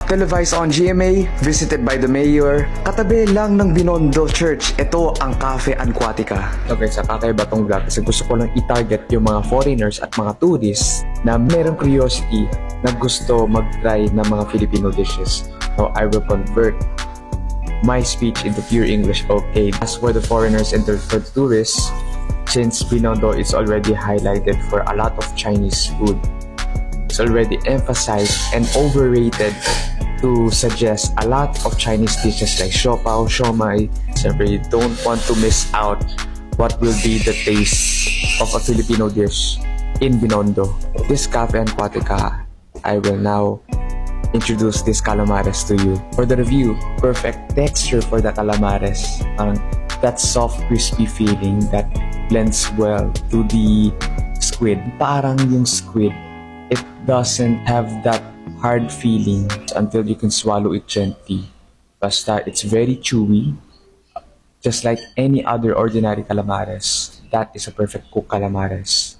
Televised on GMA, visited by the mayor, katabi lang ng Binondo Church, ito ang Cafe Aquatica. Okay, sa kakaiba tong vlog kasi gusto ko lang i-target yung mga foreigners at mga tourists na merong curiosity na gusto mag-try ng mga Filipino dishes. So I will convert my speech into pure English. Okay, as for the foreigners and for the tourists, since Binondo is already highlighted for a lot of Chinese food, it's already emphasized and overrated to suggest a lot of Chinese dishes like siopao, siomai. Siyempre, you don't want to miss out what will be the taste of a Filipino dish in Binondo. This Cafe Aquatica, I will now introduce this calamares to you. For the review, perfect texture for the calamares. Parang that soft, crispy feeling that blends well to the squid. Parang yung squid, it doesn't have that hard feeling until you can swallow it gently. Basta it's very chewy, just like any other ordinary calamares. That is a perfect cooked calamares.